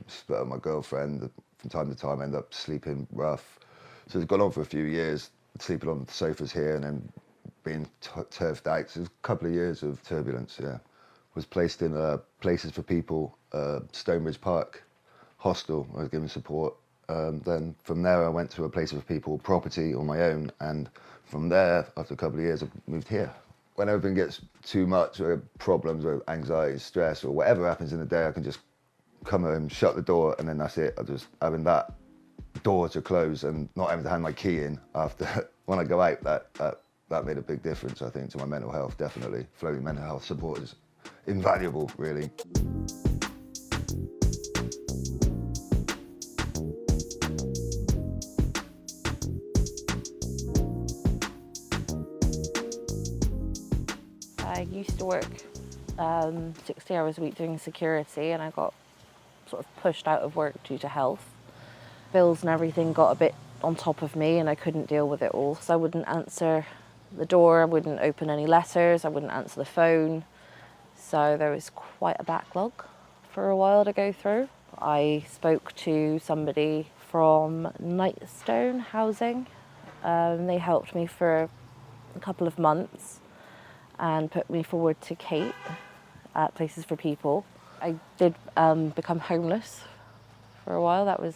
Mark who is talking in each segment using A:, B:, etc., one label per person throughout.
A: split up with my girlfriend. From time to time, I end up sleeping rough. So it's gone on for a few years, sleeping on the sofas here and then being turfed out. So it was a couple of years of turbulence, yeah. Was placed in Places for People, Stonebridge Park hostel. I was given support. Then from there I went to a Places for People property on my own, and from there, after a couple of years, I moved here. When everything gets too much, or problems, or anxiety, stress, or whatever happens in the day, I can just come home, shut the door, and then that's it. I'm just having that door to close and not having to hand my key in after. When I go out, that made a big difference, I think, to my mental health, definitely. Floating mental health support is invaluable, really.
B: I used to work 60 hours a week doing security, and I got sort of pushed out of work due to health. Bills and everything got a bit on top of me and I couldn't deal with it all. So I wouldn't answer the door, I wouldn't open any letters, I wouldn't answer the phone. So there was quite a backlog for a while to go through. I spoke to somebody from Nightstone Housing. They helped me for a couple of months and put me forward to Kate at Places for People. I did become homeless for a while. That was,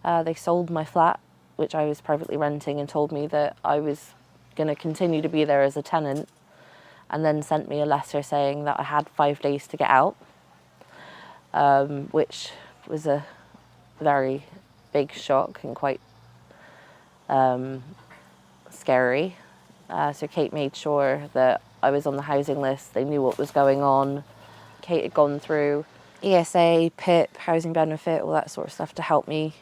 B: they sold my flat, which I was privately renting, and told me that I was going to continue to be there as a tenant, and then sent me a letter saying that I had 5 days to get out, which was a very big shock and quite scary. So Kate made sure that I was on the housing list. They knew what was going on. Kate had gone through ESA, PIP, housing benefit, all that sort of stuff to help me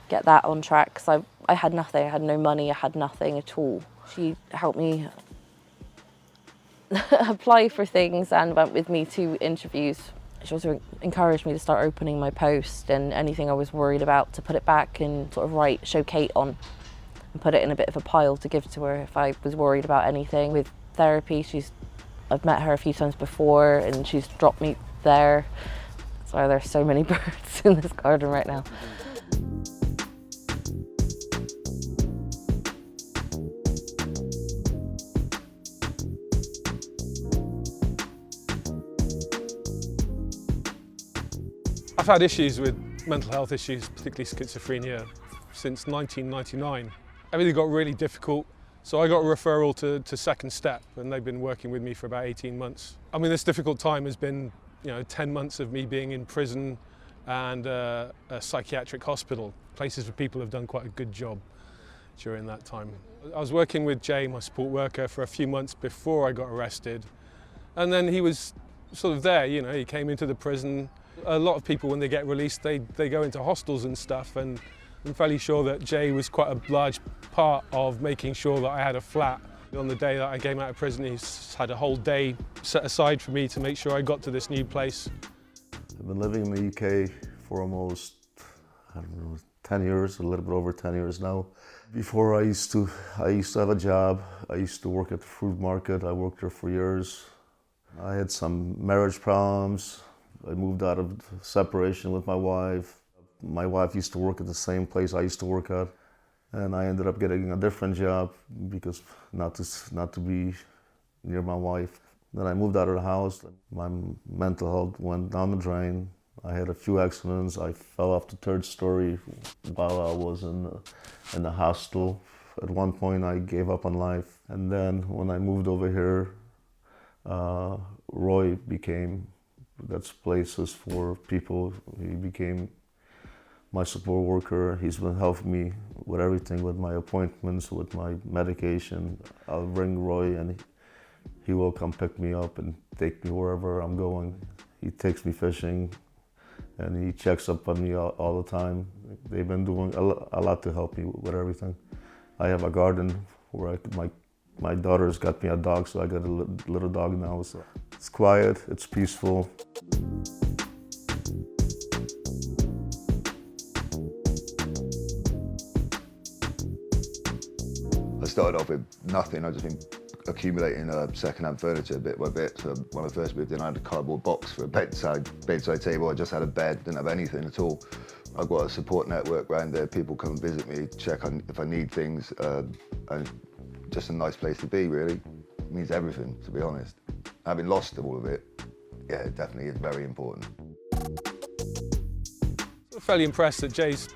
B: get that on track, because I had nothing. I had no money, I had nothing at all. She helped me apply for things and went with me to interviews. She also encouraged me to start opening my post, and anything I was worried about to put it back and sort of show Kate on and put it in a bit of a pile to give to her if I was worried about anything. With therapy, I've met her a few times before and she's dropped me there. Sorry, there's so many birds in this garden right now.
C: I've had issues with mental health issues, particularly schizophrenia, since 1999. Everything got really difficult, so I got a referral to Second Step, and they've been working with me for about 18 months. I mean, this difficult time has been, 10 months of me being in prison and a psychiatric hospital. Places for People have done quite a good job during that time. I was working with Jay, my support worker, for a few months before I got arrested, and then he was sort of there, he came into the prison. A lot of people, when they get released, they go into hostels and stuff, and I'm fairly sure that Jay was quite a large part of making sure that I had a flat. On the day that I came out of prison, he's had a whole day set aside for me to make sure I got to this new place.
D: I've been living in the UK for almost, 10 years, a little bit over 10 years now. Before I used to have a job. I used to work at the fruit market. I worked there for years. I had some marriage problems. I moved out of separation with my wife. My wife used to work at the same place I used to work at, and I ended up getting a different job because not to be near my wife. Then I moved out of the house. My mental health went down the drain. I had a few accidents. I fell off the 3rd story while I was in the hostel. At one point, I gave up on life, and then when I moved over here, Roy became. That's Places for People. He became my support worker. He's been helping me with everything, with my appointments, with my medication. I'll ring Roy and he will come pick me up and take me wherever I'm going. He takes me fishing and he checks up on me all the time. They've been doing a lot to help me with everything. I have a garden where my daughter's got me a dog, so I got a little dog now. So it's quiet, it's peaceful.
A: I started off with nothing. I'd just been accumulating second-hand furniture bit by bit. So when I first moved in, I had a cardboard box for a bedside table. I just had a bed, didn't have anything at all. I've got a support network around there. People come and visit me, check on if I need things, and just a nice place to be, really. It means everything, to be honest. Having lost all of it, yeah, it definitely is very important.
C: I'm fairly impressed that Jay's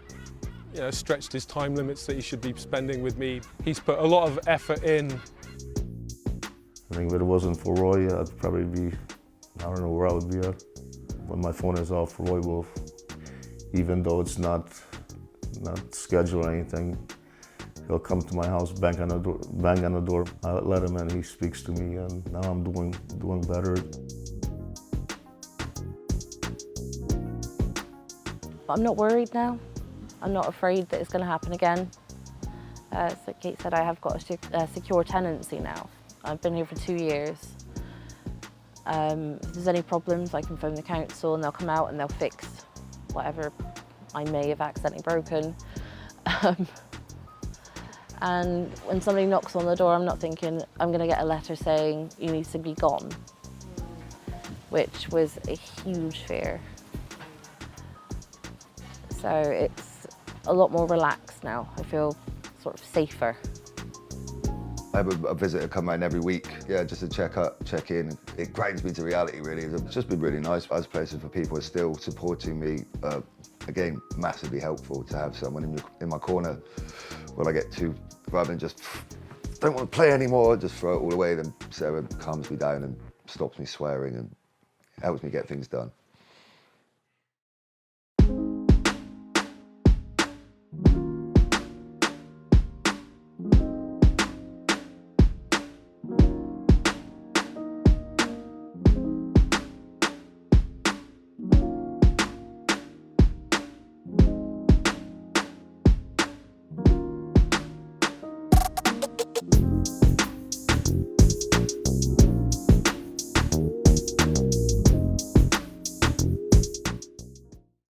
C: stretched his time limits that he should be spending with me. He's put a lot of effort in.
D: I think if it wasn't for Roy, I'd probably be, I don't know where I would be at. When my phone is off, Roy will, even though it's not scheduled or anything, he'll come to my house, bang on the door. I let him in, he speaks to me, and now I'm doing better.
B: I'm not worried now. I'm not afraid that it's going to happen again. So Kate said I have got a secure tenancy now. I've been here for 2 years. If there's any problems, I can phone the council and they'll come out and they'll fix whatever I may have accidentally broken. And when somebody knocks on the door, I'm not thinking I'm going to get a letter saying you need to be gone, which was a huge fear. So it's a lot more relaxed now. I feel sort of safer.
A: I have a visitor come around every week, yeah, just to check in. It grinds me to reality, really. It's just been really nice. As places for people are still supporting me, again, massively helpful to have someone in my corner when I get too, rather than just don't want to play anymore, just throw it all away. Then Sarah calms me down and stops me swearing and helps me get things done.